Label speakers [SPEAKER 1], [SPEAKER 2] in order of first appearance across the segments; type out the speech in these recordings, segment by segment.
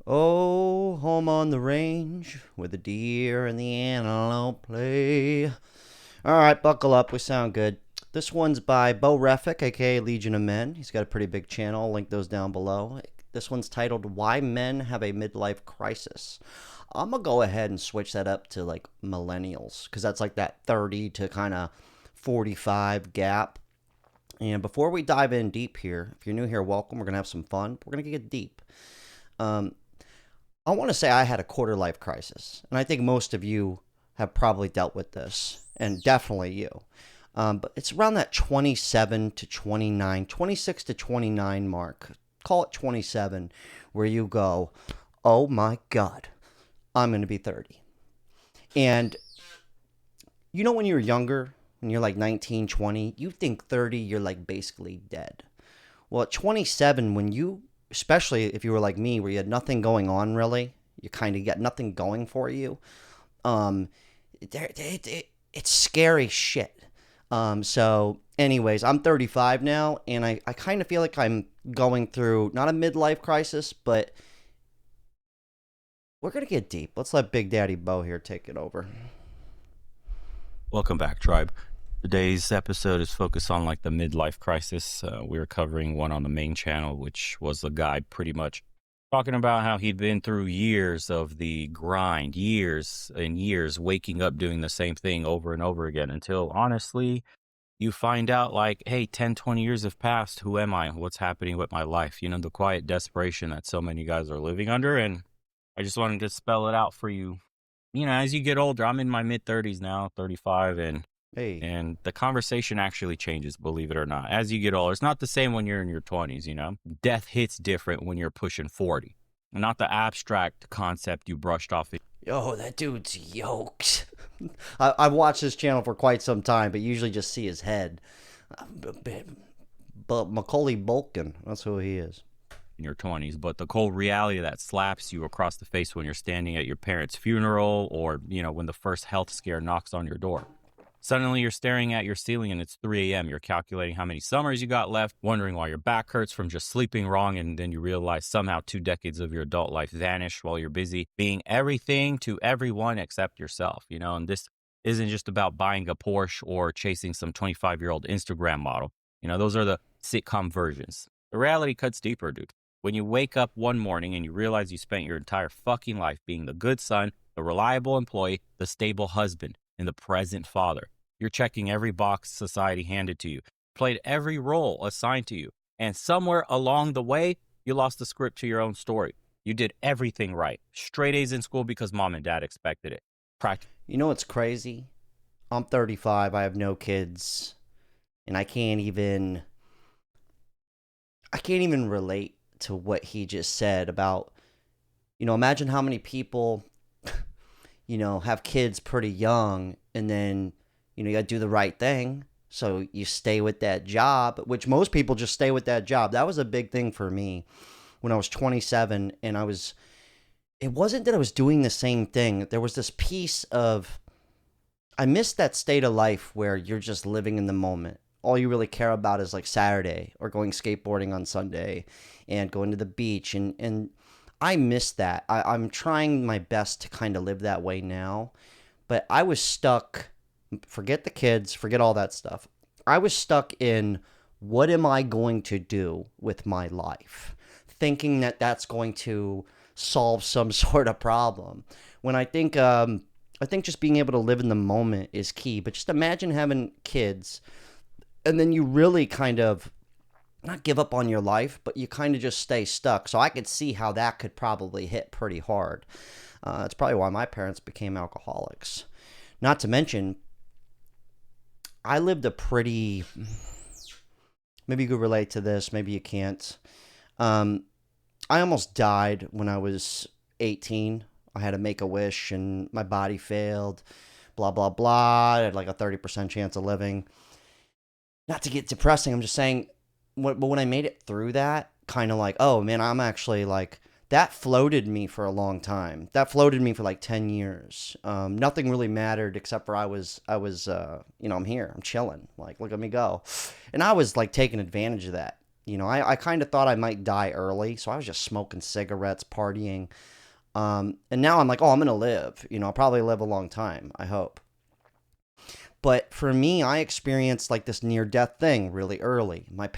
[SPEAKER 1] Oh, home on the range where the deer and the antelope play. All right, buckle up. We sound good. This one's by Bo Refik, aka Legion of Men. He's got a pretty big channel. I'll link those down below. This one's titled Why Men Have a Midlife Crisis. I'm going to go ahead and switch that up to like millennials because that's like that 30 to kind of 45 gap. And before we dive in deep here, if you're new here, welcome. We're going to have some fun. We're going to get deep. Um, I want to say I had a quarter life crisis, and I think most of you have probably dealt with this, and definitely you. But it's around that 27 to 29, 26 to 29 mark. Call it 27, where you go, oh my God, I'm going to be 30. And you know, when you're younger, when you're like 19, 20, you think 30, you're like basically dead. Well, at 27, when you, especially if you were like me, where you had nothing going on really, you kind of got nothing going for you. Um, it's scary shit. Anyways, I'm 35 now, and I kind of feel like I'm going through not a midlife crisis, but we're gonna get deep. Let's let Big Daddy Bo here take it over.
[SPEAKER 2] Welcome back, tribe. Today's episode is focused on like the midlife crisis. We were covering one on the main channel, which was the guy pretty much talking about how he'd been through years of the grind, years and years waking up doing the same thing over and over again until honestly you find out like, hey, 10, 20 years have passed. Who am I? What's happening with my life? You know, the quiet desperation that so many guys are living under. And I just wanted to spell it out for you. You know, as you get older, I'm in my mid 30s now, 35,
[SPEAKER 1] Hey,
[SPEAKER 2] and the conversation actually changes, believe it or not. As you get older, it's not the same when you're in your 20s, you know? Death hits different when you're pushing 40. Not the abstract concept you brushed off.
[SPEAKER 1] yo, that dude's yoked. I've watched this channel for quite some time, but usually just see his head. But Macaulay Bulkin, that's who he is.
[SPEAKER 2] In your 20s, but the cold reality that slaps you across the face when you're standing at your parents' funeral or, you know, when the first health scare knocks on your door. Suddenly you're staring at your ceiling and it's 3 a.m. You're calculating how many summers you got left, wondering why your back hurts from just sleeping wrong, and then you realize somehow 2 decades of your adult life vanished while you're busy being everything to everyone except yourself, you know, and this isn't just about buying a Porsche or chasing some 25-year-old Instagram model. You know, those are the sitcom versions. The reality cuts deeper, dude. When you wake up one morning and you realize you spent your entire fucking life being the good son, the reliable employee, the stable husband, and the present father. You're checking every box society handed to you, played every role assigned to you, and somewhere along the way, you lost the script to your own story. You did everything right. Straight A's in school because mom and dad expected it.
[SPEAKER 1] You know what's crazy? I'm 35. I have no kids, and I can't even relate to what he just said about, imagine how many people, have kids pretty young, and then, you got to do the right thing. So you stay with that job, which most people just stay with that job. That was a big thing for me when I was 27, and it wasn't that I was doing the same thing. There was this piece of, I missed that state of life where you're just living in the moment. All you really care about is like Saturday or going skateboarding on Sunday and going to the beach. And I miss that. I'm trying my best to kind of live that way now. But I was stuck. Forget the kids, forget all that stuff. I was stuck in, what am I going to do with my life? Thinking that that's going to solve some sort of problem. When I think just being able to live in the moment is key. But just imagine having kids, and then you really kind of not give up on your life, but you kind of just stay stuck. So I could see how that could probably hit pretty hard. That's probably why my parents became alcoholics. Not to mention, I lived a pretty, maybe you could relate to this, maybe you can't. Um, I almost died when I was 18. I had to make a wish and my body failed, blah, blah, blah. I had like a 30% chance of living. Not to get depressing, I'm just saying, but when I made it through that, kind of like, oh man, I'm actually like, that floated me for a long time. That floated me for like 10 years. Nothing really mattered except for I'm here, I'm chilling. Like, look at me go. And I was like taking advantage of that. I kind of thought I might die early, so I was just smoking cigarettes, partying. And now I'm like, oh, I'm going to live. I'll probably live a long time, I hope. But for me, I experienced like this near death thing really early. My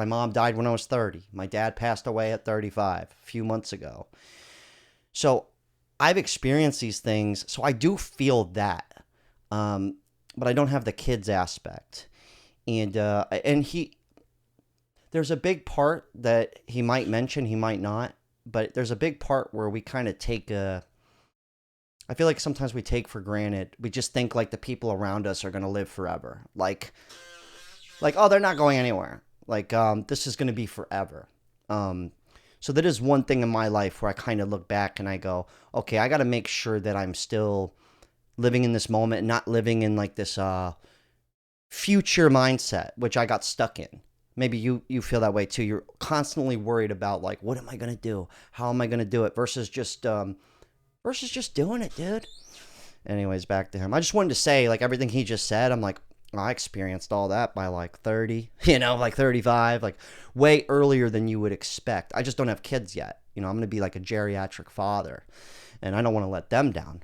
[SPEAKER 1] mom died when I was 30. My dad passed away at 35 a few months ago. So I've experienced these things. So I do feel that. But I don't have the kids aspect. And there's a big part that he might mention, he might not. But there's a big part where we kind of I feel like sometimes we take for granted. We just think like the people around us are going to live forever. Like, oh, they're not going anywhere. Like, this is going to be forever. So that is one thing in my life where I kind of look back and I go, okay, I got to make sure that I'm still living in this moment and not living in like this future mindset, which I got stuck in. Maybe you feel that way too. You're constantly worried about like, what am I going to do? How am I going to do it? Versus just doing it, dude. Anyways, back to him. I just wanted to say, like, everything he just said, I'm like, I experienced all that by like 30, like 35, like way earlier than you would expect. I just don't have kids yet. I'm going to be like a geriatric father, and I don't want to let them down.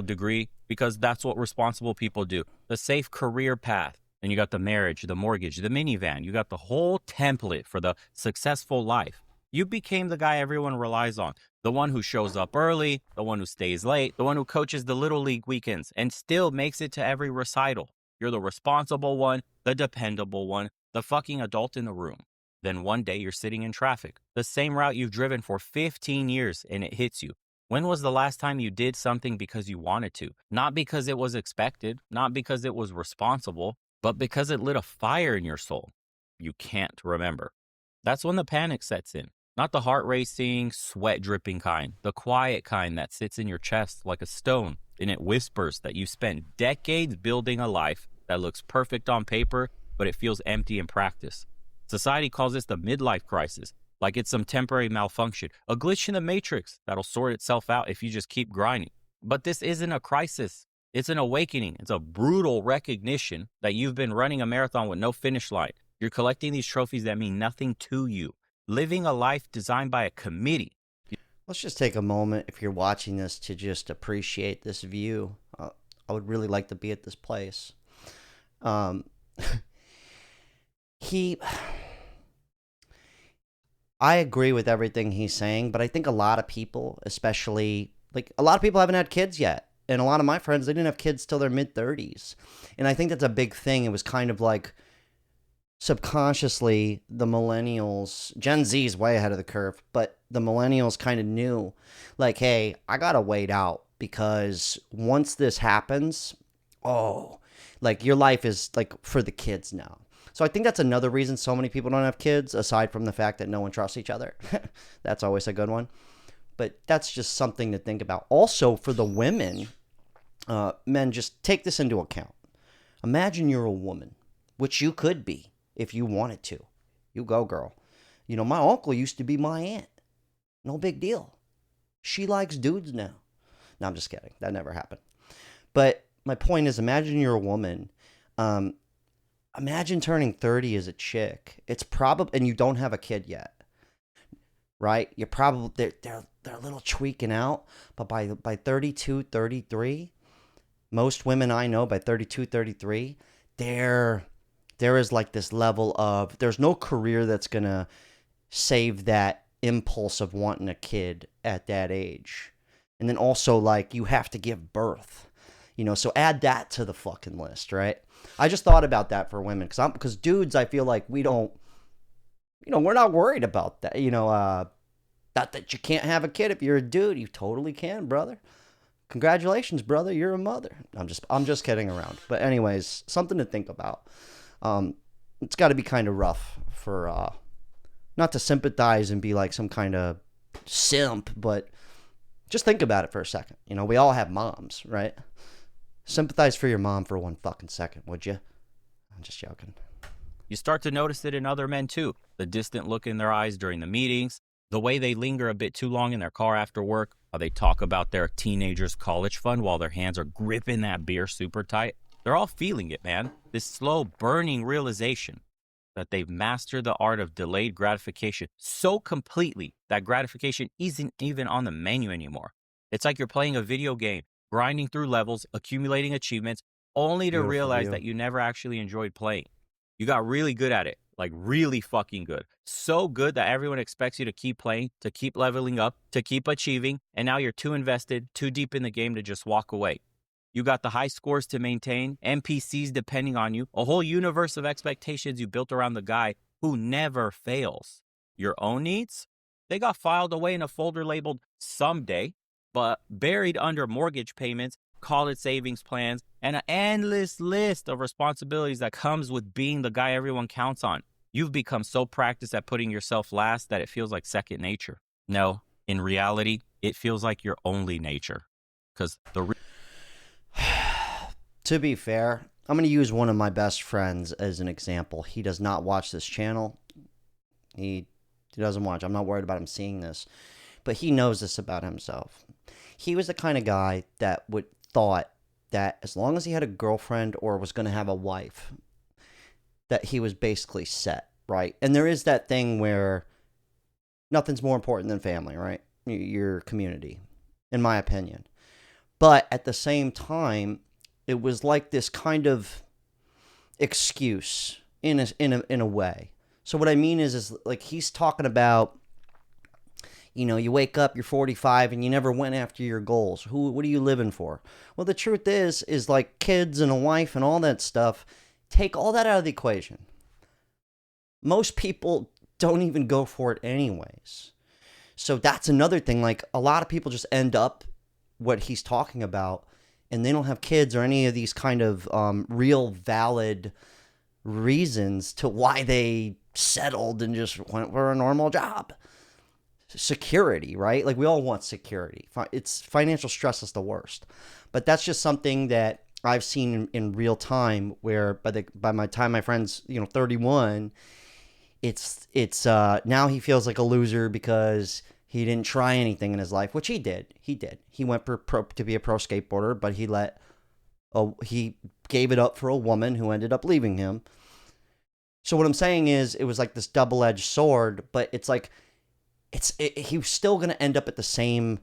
[SPEAKER 2] Degree, because that's what responsible people do. The safe career path. And you got the marriage, the mortgage, the minivan. You got the whole template for the successful life. You became the guy everyone relies on. The one who shows up early, the one who stays late, the one who coaches the Little League weekends and still makes it to every recital. You're the responsible one, the dependable one, the fucking adult in the room. Then one day you're sitting in traffic, the same route you've driven for 15 years, and it hits you. When was the last time you did something because you wanted to? Not because it was expected, not because it was responsible, but because it lit a fire in your soul. You can't remember. That's when the panic sets in. Not the heart racing, sweat dripping kind, the quiet kind that sits in your chest like a stone and it whispers that you spent decades building a life that looks perfect on paper, but it feels empty in practice. Society calls this the midlife crisis, like it's some temporary malfunction, a glitch in the matrix that'll sort itself out if you just keep grinding. But this isn't a crisis. It's an awakening. It's a brutal recognition that you've been running a marathon with no finish line. You're collecting these trophies that mean nothing to you. Living a life designed by a committee.
[SPEAKER 1] Let's just take a moment, if you're watching this, to just appreciate this view. I would really like to be at this place. I agree with everything he's saying, but I think a lot of people, especially, like, a lot of people haven't had kids yet. And a lot of my friends, they didn't have kids till their mid-30s. And I think that's a big thing. It was kind of like subconsciously the millennials, Gen Z is way ahead of the curve, but the millennials kind of knew, like, hey, I got to wait out because once this happens, like your life is like for the kids now. So I think that's another reason so many people don't have kids, aside from the fact that no one trusts each other. That's always a good one. But that's just something to think about. Also, for the women, men, just take this into account. Imagine you're a woman, which you could be if you wanted to. You go, girl. My uncle used to be my aunt. No big deal. She likes dudes now. No, I'm just kidding. That never happened. But my point is, imagine you're a woman. Imagine turning 30 as a chick. It's probably, and you don't have a kid yet. Right? You're probably, they're a little tweaking out, but by 32, 33, most women I know by 32, 33, there is like this level of, there's no career that's going to save that impulse of wanting a kid at that age. And then also, like, you have to give birth, so add that to the fucking list, right? I just thought about that for women because dudes, I feel like we don't, we're not worried about that, not that you can't have a kid if you're a dude. You totally can, brother. Congratulations, brother. You're a mother. I'm just kidding around. But anyways, something to think about. It's got to be kind of rough for not to sympathize and be like some kind of simp, but just think about it for a second. We all have moms, right? Sympathize for your mom for one fucking second, would you? I'm just joking.
[SPEAKER 2] You start to notice it in other men too. The distant look in their eyes during the meetings, the way they linger a bit too long in their car after work, how they talk about their teenager's college fund while their hands are gripping that beer super tight. They're all feeling it, man. This slow burning realization. that they've mastered the art of delayed gratification so completely that gratification isn't even on the menu anymore. It's like you're playing a video game, grinding through levels, accumulating achievements, only to
[SPEAKER 1] Beautiful
[SPEAKER 2] realize
[SPEAKER 1] view.
[SPEAKER 2] that you never actually enjoyed playing. You got really good at it, like really fucking good. So good that everyone expects you to keep playing, to keep leveling up, to keep achieving, and now you're too invested, too deep in the game to just walk away. You got the high scores to maintain, NPCs depending on you, a whole universe of expectations you built around the guy who never fails. Your own needs? They got filed away in a folder labeled someday, but buried under mortgage payments, college savings plans, and an endless list of responsibilities that comes with being the guy everyone counts on. You've become so practiced at putting yourself last that it feels like second nature. No, in reality, it feels like your only nature. Because the
[SPEAKER 1] To be fair, I'm going to use one of my best friends as an example. He does not watch this channel. He doesn't watch. I'm not worried about him seeing this, but he knows this about himself. He was the kind of guy that would thought that as long as he had a girlfriend or was going to have a wife, that he was basically set, right? And there is that thing where nothing's more important than family, right? Your community, in my opinion. But at the same time, it was like this kind of excuse in a way. So what I mean is like he's talking about, you wake up, you're 45, and you never went after your goals. What are you living for? Well, the truth is like kids and a wife and all that stuff. Take all that out of the equation. Most people don't even go for it anyways. So that's another thing. Like a lot of people just end up what he's talking about, and they don't have kids or any of these kind of real valid reasons to why they settled and just went for a normal job. Security, right? Like we all want security. It's financial stress is the worst, but that's just something that I've seen in real time. Where by my time my friend's 31, it's now he feels like a loser because he didn't try anything in his life, which he did. He went to be a pro skateboarder, but he gave it up for a woman who ended up leaving him. So what I'm saying is, it was like this double-edged sword, but it's like he's still going to end up at the same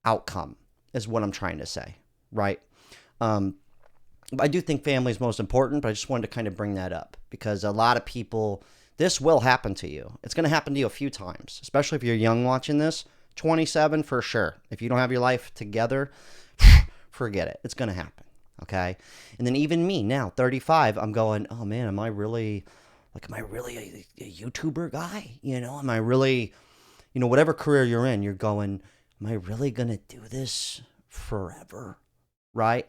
[SPEAKER 1] outcome, is what I'm trying to say, right? I do think family is most important, but I just wanted to kind of bring that up because a lot of people, this will happen to you. It's going to happen to you a few times, especially if you're young watching this. 27 for sure. If you don't have your life together, forget it. It's going to happen. Okay. And then even me now, 35, I'm going, oh man, am I really a YouTuber guy? Am I really, whatever career you're in, you're going, am I really going to do this forever? Right.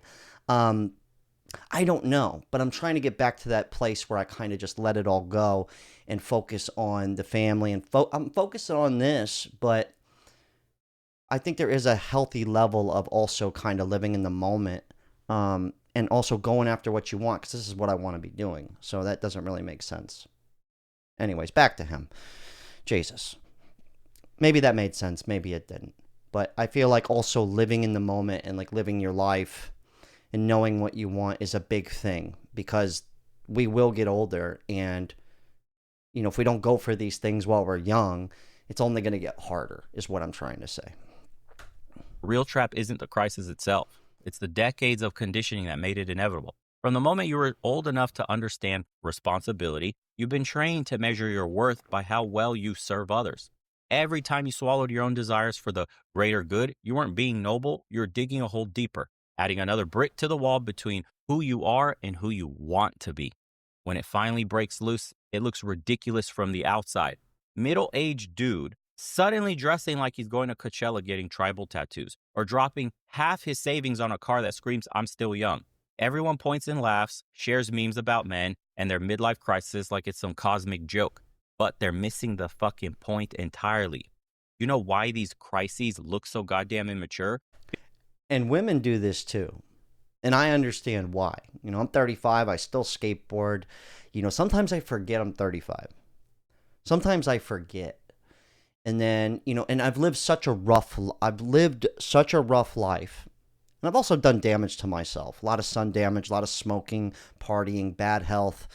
[SPEAKER 1] I don't know, but I'm trying to get back to that place where I kind of just let it all go and focus on the family and I'm focusing on this, but I think there is a healthy level of also kind of living in the moment, and also going after what you want, because this is what I want to be doing. So that doesn't really make sense. Anyways, back to him. Jesus. Maybe that made sense. Maybe it didn't. But I feel like also living in the moment and like living your life and knowing what you want is a big thing, because we will get older, and if we don't go for these things while we're young, it's only going to get harder, is what I'm trying to say.
[SPEAKER 2] real trap isn't the crisis itself. It's the decades of conditioning that made it inevitable. From the moment you were old enough to understand responsibility, you've been trained to measure your worth by how well you serve others. Every time you swallowed your own desires for the greater good, you weren't being noble, you were digging a hole deeper, adding another brick to the wall between who you are and who you want to be. When it finally breaks loose, it looks ridiculous from the outside. Middle-aged dude suddenly dressing like he's going to Coachella getting tribal tattoos, or dropping half his savings on a car that screams, "I'm still young." Everyone points and laughs, shares memes about men and their midlife crisis like it's some cosmic joke. But they're missing the fucking point entirely. You know why these crises look so goddamn immature?
[SPEAKER 1] And women do this too. And I understand why. I'm 35. I still skateboard. Sometimes I forget I'm 35. Sometimes I forget. And then, and I've lived such a rough life. And I've also done damage to myself. A lot of sun damage, a lot of smoking, partying, bad health.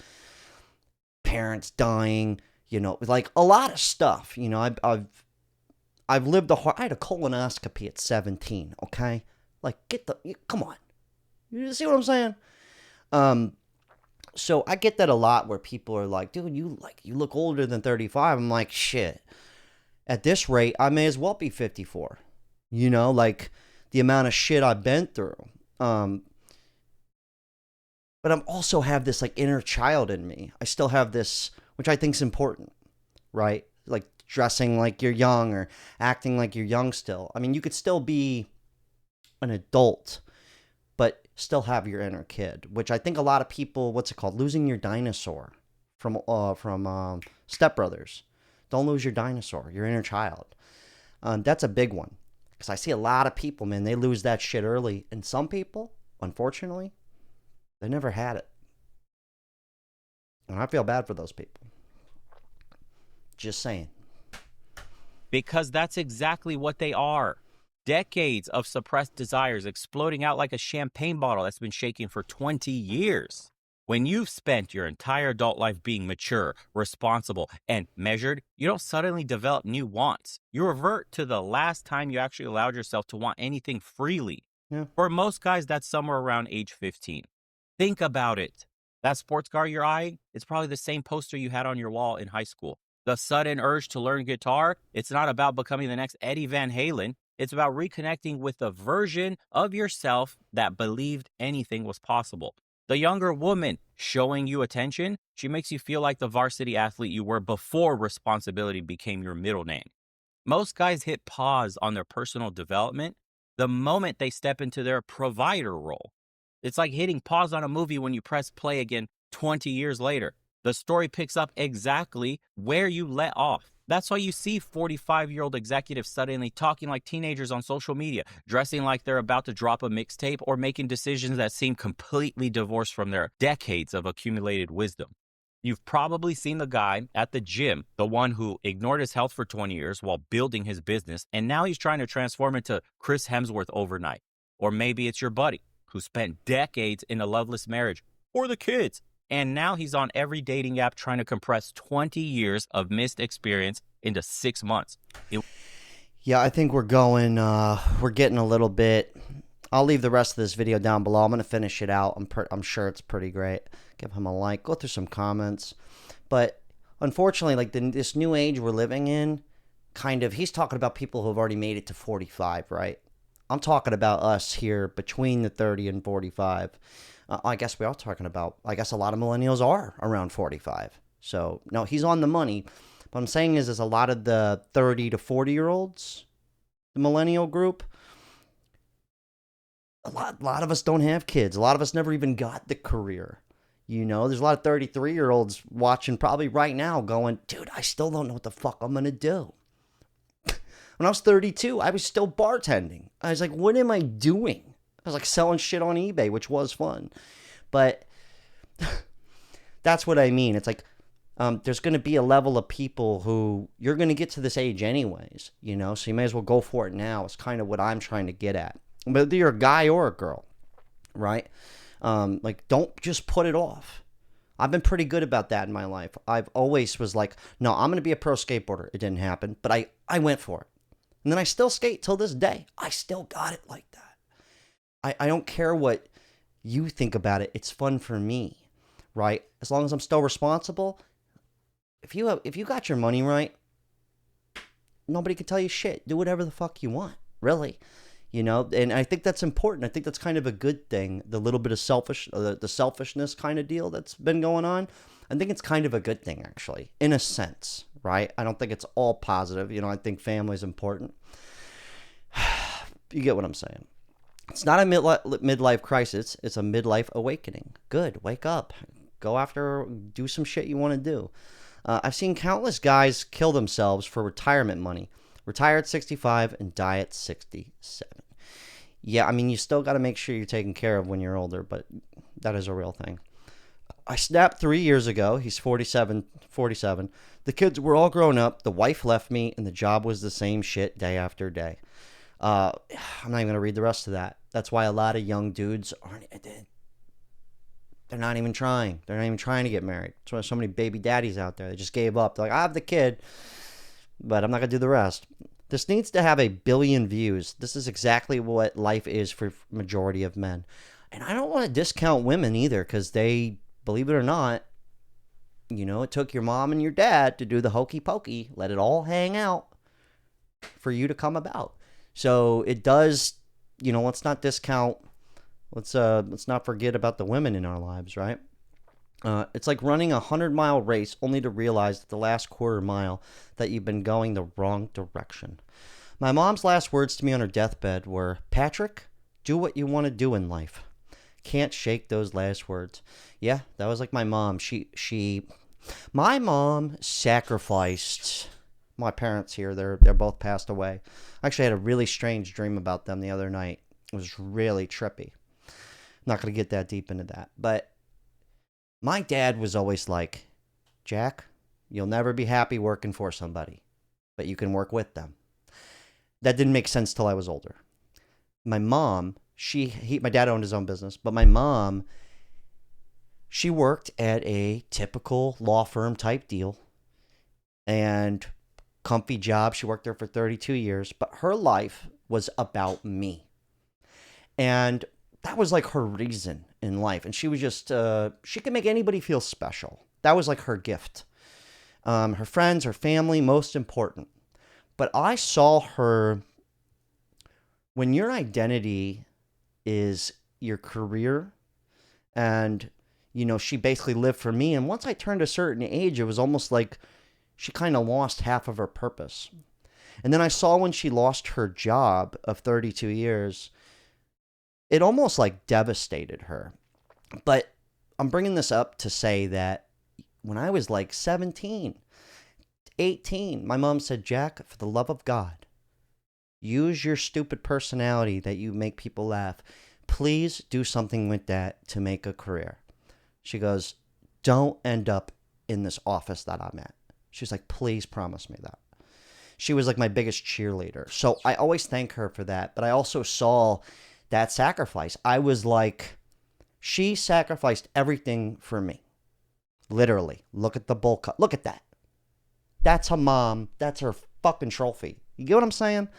[SPEAKER 1] parents dying, like a lot of stuff. I've lived I had a colonoscopy at 17. Okay, like come on, you see what I'm saying? So I get that a lot where people are like, dude, you look older than 35. I'm like, shit. At this rate, I may as well be 54. Like the amount of shit I've been through. But I'm also have this like inner child in me. I still have this, which I think is important, right? Like dressing like you're young or acting like you're young still. I mean, you could still be an adult, but still have your inner kid, which I think a lot of people, what's it called? Losing your dinosaur from Step Brothers. Don't lose your dinosaur, your inner child. That's a big one because I see a lot of people, man, they lose that shit early. And some people, unfortunately, they never had it. And I feel bad for those people. Just saying.
[SPEAKER 2] Because that's exactly what they are. Decades of suppressed desires exploding out like a champagne bottle that's been shaking for 20 years. When you've spent your entire adult life being mature, responsible, and measured, you don't suddenly develop new wants. You revert to the last time you actually allowed yourself to want anything freely.
[SPEAKER 1] Yeah.
[SPEAKER 2] For most guys, that's somewhere around age 15. Think about it. That sports car you're eyeing, it's probably the same poster you had on your wall in high school. The sudden urge to learn guitar, it's not about becoming the next Eddie Van Halen. It's about reconnecting with a version of yourself that believed anything was possible. The younger woman showing you attention, she makes you feel like the varsity athlete you were before responsibility became your middle name. Most guys hit pause on their personal development the moment they step into their provider role. It's like hitting pause on a movie when you press play again 20 years later. The story picks up exactly where you let off. That's why you see 45-year-old executives suddenly talking like teenagers on social media, dressing like they're about to drop a mixtape, or making decisions that seem completely divorced from their decades of accumulated wisdom. You've probably seen the guy at the gym, the one who ignored his health for 20 years while building his business, and now he's trying to transform into Chris Hemsworth overnight. Or maybe it's your buddy who spent decades in a loveless marriage, or the kids, and now he's on every dating app trying to compress 20 years of missed experience into 6 months.
[SPEAKER 1] Yeah, I think we're getting a little bit. I'll leave the rest of this video down below. I'm going to finish it out. I'm sure it's pretty great. Give him a like. Go through some comments. But unfortunately, like this new age we're living in, he's talking about people who have already made it to 45, right? I'm talking about us here between the 30 and 45. I guess we are talking about, I guess a lot of millennials are around 45. So, no, he's on the money. What I'm saying is a lot of the 30 to 40-year-olds, the millennial group, a lot of us don't have kids. A lot of us never even got the career. There's a lot of 33-year-olds watching probably right now going, dude, I still don't know what the fuck I'm going to do. When I was 32, I was still bartending. I was like, what am I doing? I was like selling shit on eBay, which was fun. But that's what I mean. It's like there's going to be a level of people who you're going to get to this age anyways, so you may as well go for it now. It's kind of what I'm trying to get at. Whether you're a guy or a girl, right? Like, don't just put it off. I've been pretty good about that in my life. I've always was like, no, I'm going to be a pro skateboarder. It didn't happen, but I went for it. And then I still skate till this day. I still got it like that. I don't care what you think about it. It's fun for me, right? As long as I'm still responsible. If you got your money right, nobody can tell you shit. Do whatever the fuck you want, really. And I think that's important. I think that's kind of a good thing. The little bit of the selfishness kind of deal that's been going on. I think it's kind of a good thing, actually, in a sense, right? I don't think it's all positive. I think family's important. You get what I'm saying. It's not a midlife crisis. It's a midlife awakening. Good. Wake up. Do some shit you want to do. I've seen countless guys kill themselves for retirement money. Retire at 65 and die at 67. Yeah, I mean, you still got to make sure you're taken care of when you're older, but that is a real thing. I snapped 3 years ago. He's 47. The kids were all grown up. The wife left me, and the job was the same shit day after day. I'm not even going to read the rest of that. That's why a lot of young dudes aren't. They're not even trying. They're not even trying to get married. That's why there's so many baby daddies out there. They just gave up. They're like, I have the kid, but I'm not going to do the rest. This needs to have 1 billion views. This is exactly what life is for majority of men. And I don't want to discount women either, because they, believe it or not, you know, it took your mom and your dad to do the hokey pokey, let it all hang out for you to come about. So it does, you know, let's not discount, let's not forget about the women in our lives, right? It's like running a 100-mile race only to realize at the last quarter mile that you've been going the wrong direction. My mom's last words to me on her deathbed were, Patrick, do what you want to do in life. Can't shake those last words. Yeah, that was like my mom. My mom sacrificed my parents here. They're both passed away. I actually had a really strange dream about them the other night. It was really trippy. I'm not going to get that deep into that, but my dad was always like, Jack, you'll never be happy working for somebody, but you can work with them. That didn't make sense till I was older. My mom, my dad owned his own business, but my mom, she worked at a typical law firm type deal and comfy job. She worked there for 32 years, but her life was about me. And that was like her reason in life. And she was just, she could make anybody feel special. That was like her gift. Her friends, her family, most important. But I saw her, when your identity is your career, and, you know, she basically lived for me. And once I turned a certain age, it was almost like she kind of lost half of her purpose. And then I saw when she lost her job of 32 years, it almost like devastated her. But I'm bringing this up to say that when I was like 17, 18, my mom said, Jack, for the love of God, use your stupid personality that you make people laugh. Please do something with that to make a career. She goes, don't end up in this office that I'm at. She's like, please promise me that. She was like my biggest cheerleader. So I always thank her for that. But I also saw that sacrifice. I was like, she sacrificed everything for me. Literally. Look at the bowl cut. Look at that. That's a mom. That's her fucking trophy. You get what I'm saying?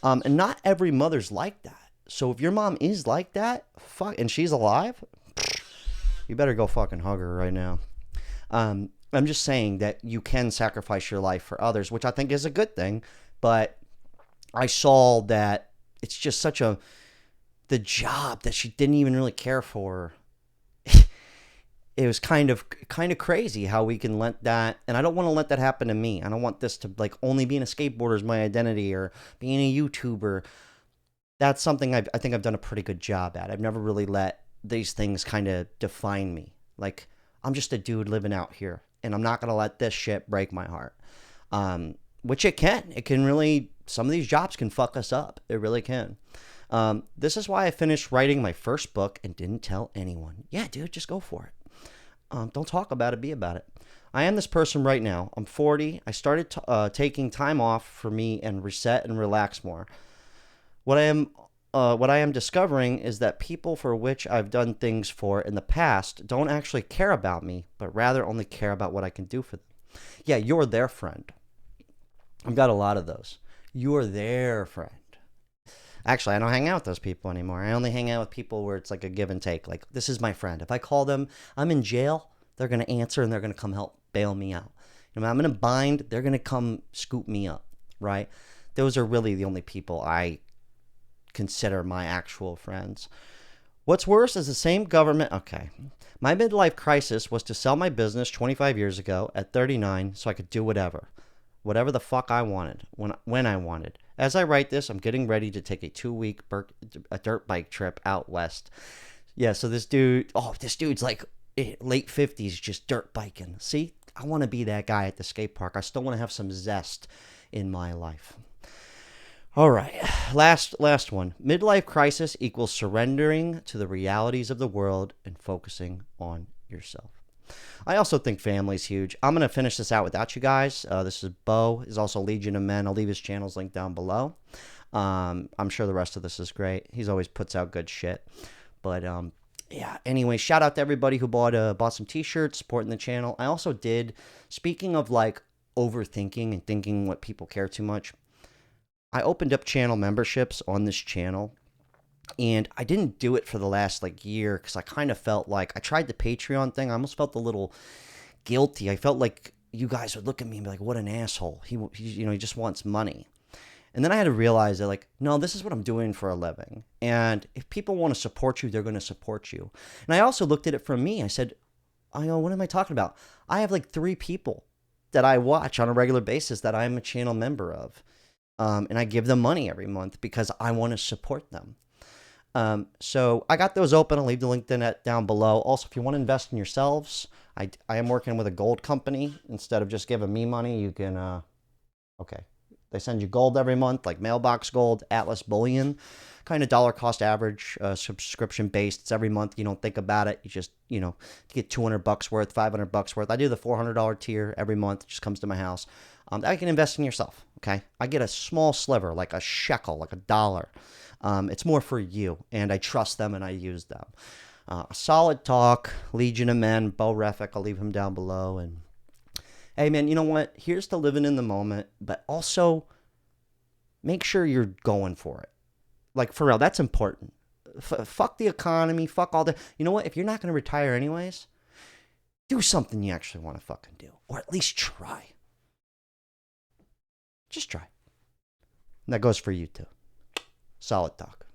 [SPEAKER 1] And not every mother's like that. So if your mom is like that, fuck, and she's alive, you better go fucking hug her right now. I'm just saying that you can sacrifice your life for others, which I think is a good thing. But I saw that it's just the job that she didn't even really care for. It was kind of crazy how we can let that, and I don't want to let that happen to me. I don't want this to like only being a skateboarder is my identity, or being a YouTuber. That's something I think I've done a pretty good job at. I've never really let these things kind of define me. Like, I'm just a dude living out here, and I'm not going to let this shit break my heart. Which it can. It can really, some of these jobs can fuck us up. It really can. This is why I finished writing my first book and didn't tell anyone. Yeah, dude, just go for it. Don't talk about it, be about it. I am this person right now. I'm 40. I started taking time off for me and reset and relax more. What I am discovering is that people for which I've done things for in the past don't actually care about me, but rather only care about what I can do for them. Yeah, you're their friend. I've got a lot of those. You're their friend. Actually, I don't hang out with those people anymore. I only hang out with people where it's like a give and take. Like, this is my friend. If I call them, I'm in jail, they're going to answer and they're going to come help bail me out. You know, I'm in a bind, they're going to come scoop me up, right? Those are really the only people I consider my actual friends. What's worse is the same government. Okay. My midlife crisis was to sell my business 25 years ago at 39 so I could do whatever the fuck I wanted, when I wanted. As I write this, I'm getting ready to take a 2-week dirt bike trip out west. Yeah, so this dude's like late 50s, just dirt biking. See, I want to be that guy at the skate park. I still want to have some zest in my life. All right, last one. Midlife crisis equals surrendering to the realities of the world and focusing on yourself. I also think family's huge. I'm going to finish this out without you guys. This is Bo. He's also Legion of Men. I'll leave his channels linked down below. I'm sure the rest of this is great. He's always puts out good shit. But yeah, anyway, shout out to everybody who bought some t-shirts, supporting the channel. I also did, speaking of like overthinking and thinking what people care too much, I opened up channel memberships on this channel, and I didn't do it for the last like year because I kind of felt like I tried the Patreon thing. I almost felt a little guilty. I felt like you guys would look at me and be like, what an asshole. He just wants money. And then I had to realize that, like, no, this is what I'm doing for a living. And if people want to support you, they're going to support you. And I also looked at it from me. I said, what am I talking about? I have like 3 people that I watch on a regular basis that I'm a channel member of. And I give them money every month because I want to support them. So I got those open. I'll leave the link down below. Also, if you want to invest in yourselves, I am working with a gold company. Instead of just giving me money, you can, okay. They send you gold every month, like Mailbox Gold, Atlas Bullion, kind of dollar cost average, subscription based. It's every month. You don't think about it. You just, get $200 worth, $500 worth. I do the $400 tier every month. It just comes to my house. I can invest in yourself. Okay. I get a small sliver, like a shekel, like $1. It's more for you, and I trust them and I use them. Solid Talk, Legion of Men, Bo Refik. I'll leave him down below. And hey, man, you know what? Here's to living in the moment, but also make sure you're going for it. Like, for real, that's important. Fuck the economy. Fuck all the... You know what? If you're not going to retire anyways, do something you actually want to fucking do. Or at least try. Just try. And that goes for you, too. Solid Talk.